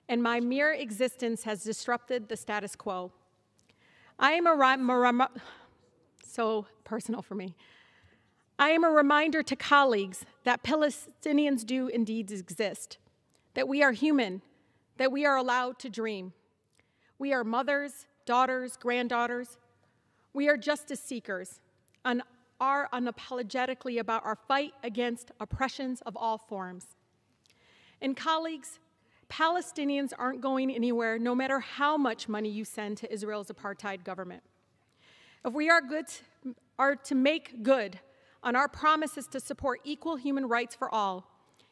and my mere existence has disrupted the status quo. So personal for me. I am a reminder to colleagues that Palestinians do indeed exist, that we are human, that we are allowed to dream. We are mothers, daughters, granddaughters. We are justice seekers and are unapologetically about our fight against oppressions of all forms. And colleagues, Palestinians aren't going anywhere no matter how much money you send to Israel's apartheid government. If we are to make good on our promises to support equal human rights for all,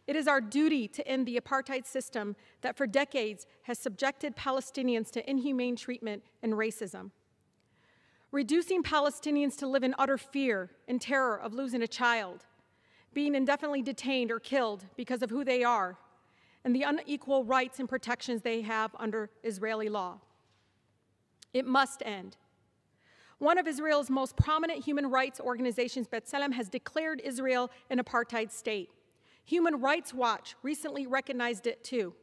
it is our duty to end the apartheid system that for decades has subjected Palestinians to inhumane treatment and racism. Reducing Palestinians to live in utter fear and terror of losing a child, being indefinitely detained or killed because of who they are, and the unequal rights and protections they have under Israeli law. It must end. One of Israel's most prominent human rights organizations, B'Tselem, has declared Israel an apartheid state. Human Rights Watch recently recognized it too.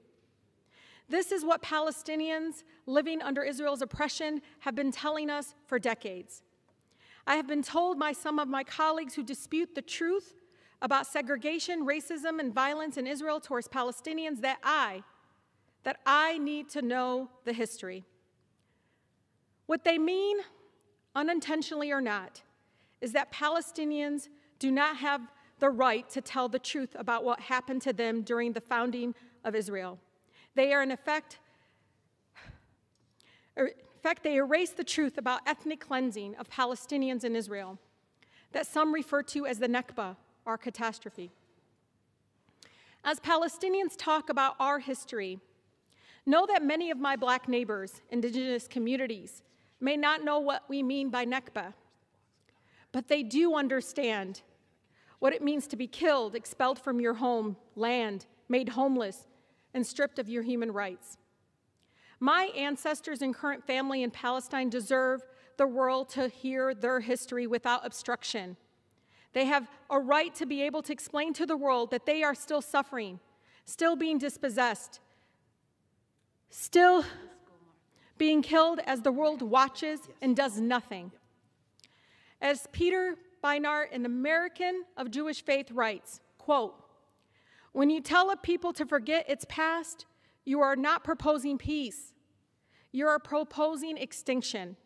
This is what Palestinians living under Israel's oppression have been telling us for decades. I have been told by some of my colleagues who dispute the truth about segregation, racism, and violence in Israel towards Palestinians that I need to know the history. What they mean, unintentionally or not, is that Palestinians do not have the right to tell the truth about what happened to them during the founding of Israel. They are, in effect, they erase the truth about ethnic cleansing of Palestinians in Israel, that some refer to as the Nakba, our catastrophe. As Palestinians talk about our history, know that many of my Black neighbors, indigenous communities, may not know what we mean by Nakba, but they do understand what it means to be killed, expelled from your home, land, made homeless, and stripped of your human rights. My ancestors and current family in Palestine deserve the world to hear their history without obstruction. They have a right to be able to explain to the world that they are still suffering, still being dispossessed, still being killed as the world watches and does nothing. As Peter Beinart, an American of Jewish faith, writes, quote, "When you tell a people to forget its past, you are not proposing peace. You are proposing extinction.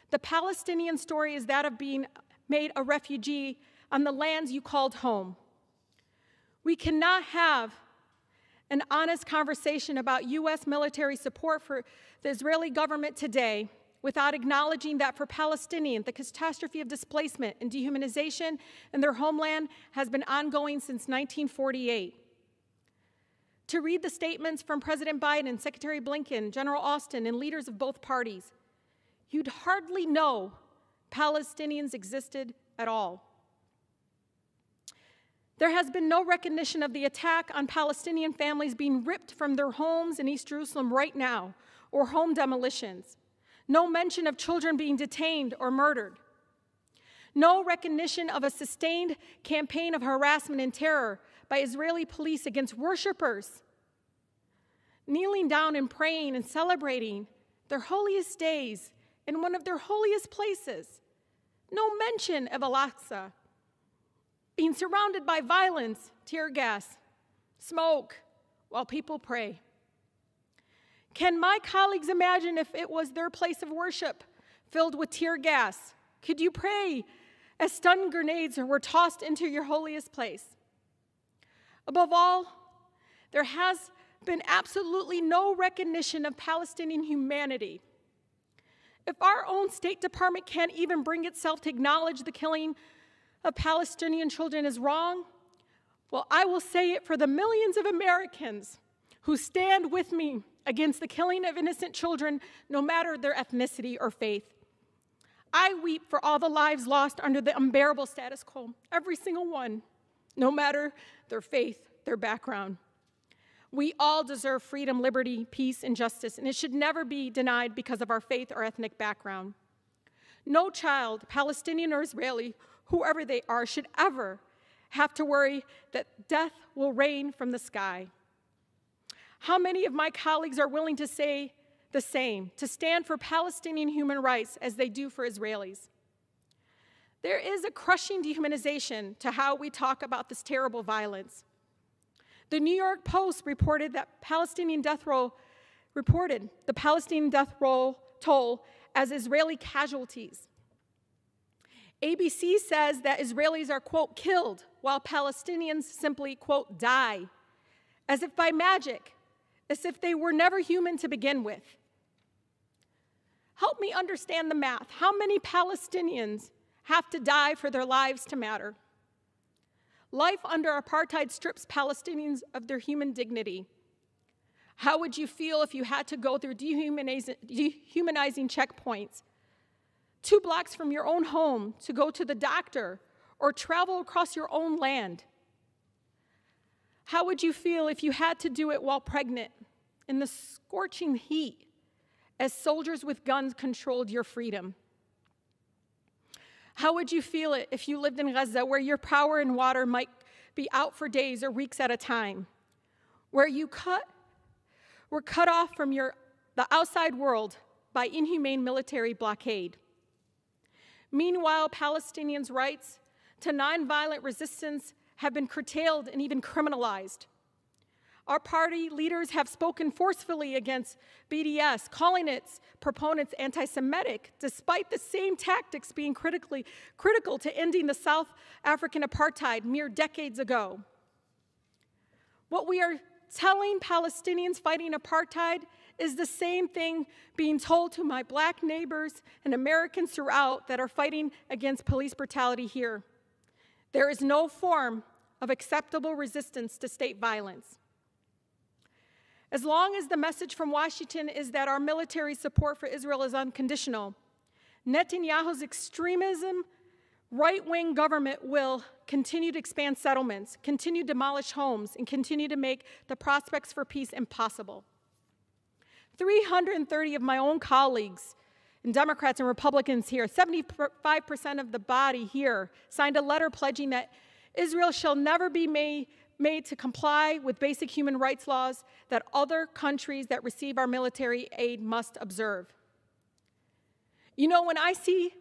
The Palestinian story is that of being made a refugee on the lands you called home. We cannot have an honest conversation about U.S. military support for the Israeli government today without acknowledging that for Palestinians, the catastrophe of displacement and dehumanization in their homeland has been ongoing since 1948. To read the statements from President Biden, Secretary Blinken, General Austin, and leaders of both parties, you'd hardly know Palestinians existed at all. There has been no recognition of the attack on Palestinian families being ripped from their homes in East Jerusalem right now, or home demolitions. No mention of children being detained or murdered. No recognition of a sustained campaign of harassment and terror by Israeli police against worshipers, kneeling down and praying and celebrating their holiest days in one of their holiest places. No mention of Al-Aqsa being surrounded by violence, tear gas, smoke, while people pray. Can my colleagues imagine if it was their place of worship filled with tear gas? Could you pray as stun grenades were tossed into your holiest place? Above all, there has been absolutely no recognition of Palestinian humanity. If our own State Department can't even bring itself to acknowledge the killing of Palestinian children is wrong, well, I will say it for the millions of Americans who stand with me against the killing of innocent children, no matter their ethnicity or faith. I weep for all the lives lost under the unbearable status quo, every single one, no matter their faith, their background. We all deserve freedom, liberty, peace, and justice, and it should never be denied because of our faith or ethnic background. No child, Palestinian or Israeli, whoever they are, should ever have to worry that death will rain from the sky. How many of my colleagues are willing to say the same, to stand for Palestinian human rights as they do for Israelis? There is a crushing dehumanization to how we talk about this terrible violence. The New York Post reported the Palestinian death roll toll as Israeli casualties. ABC says that Israelis are, quote, killed, while Palestinians simply, quote, die, as if by magic, as if they were never human to begin with. Help me understand the math. How many Palestinians have to die for their lives to matter? Life under apartheid strips Palestinians of their human dignity. How would you feel if you had to go through dehumanizing checkpoints 2 blocks from your own home to go to the doctor or travel across your own land? How would you feel if you had to do it while pregnant in the scorching heat as soldiers with guns controlled your freedom? How would you feel it if you lived in Gaza, where your power and water might be out for days or weeks at a time, where you were cut off from the outside world by inhumane military blockade? Meanwhile, Palestinians' rights to nonviolent resistance have been curtailed and even criminalized. Our party leaders have spoken forcefully against BDS, calling its proponents anti-Semitic, despite the same tactics being critical to ending the South African apartheid mere decades ago. What we are telling Palestinians fighting apartheid is the same thing being told to my Black neighbors and Americans throughout that are fighting against police brutality here. There is no form of acceptable resistance to state violence. As long as the message from Washington is that our military support for Israel is unconditional, Netanyahu's extremism, right-wing government will continue to expand settlements, continue to demolish homes, and continue to make the prospects for peace impossible. 330 of my own colleagues, and Democrats and Republicans here, 75% of the body here, signed a letter pledging that Israel shall never be made to comply with basic human rights laws that other countries that receive our military aid must observe. You know, when I see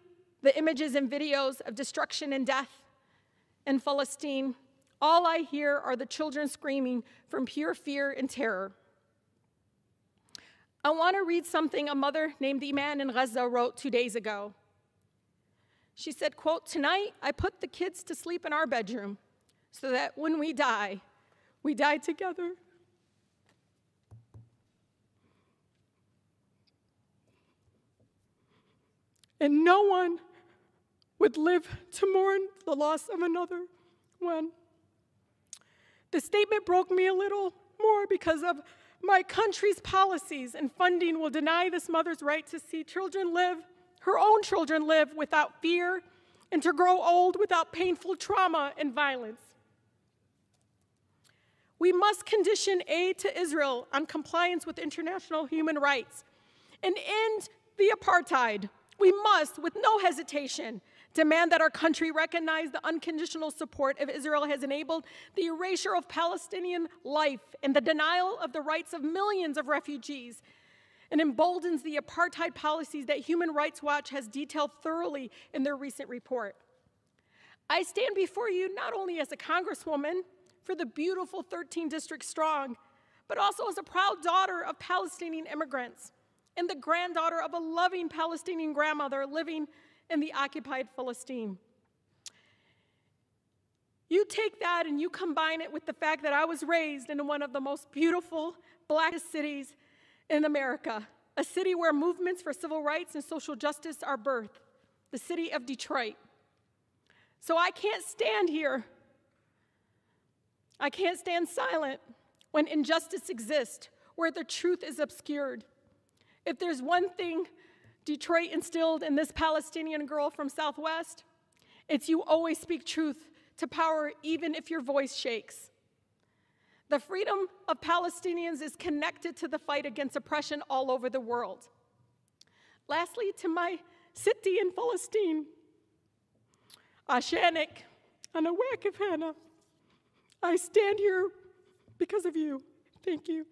the images and videos of destruction and death in Palestine, all I hear are the children screaming from pure fear and terror. I want to read something a mother named Iman in Gaza wrote 2 days ago. She said, quote, "Tonight I put the kids to sleep in our bedroom so that when we die together. And no one would live to mourn the loss of another one." The statement broke me a little more because of my country's policies and funding will deny this mother's right to see children live, her own children live without fear and to grow old without painful trauma and violence. We must condition aid to Israel on compliance with international human rights and end the apartheid. We must, with no hesitation, demand that our country recognize the unconditional support of Israel has enabled the erasure of Palestinian life and the denial of the rights of millions of refugees and emboldens the apartheid policies that Human Rights Watch has detailed thoroughly in their recent report. I stand before you not only as a Congresswoman for the beautiful 13 district strong, but also as a proud daughter of Palestinian immigrants and the granddaughter of a loving Palestinian grandmother living in the occupied Palestine. You take that and you combine it with the fact that I was raised in one of the most beautiful, blackest cities in America, a city where movements for civil rights and social justice are birthed, the city of Detroit. So I can't stand here. I can't stand silent when injustice exists, where the truth is obscured. If there's one thing Detroit instilled in this Palestinian girl from Southwest, it's you always speak truth to power even if your voice shakes. The freedom of Palestinians is connected to the fight against oppression all over the world. Lastly, to my city in Palestine, Ashanik, Anawakif Hannah, I stand here because of you. Thank you.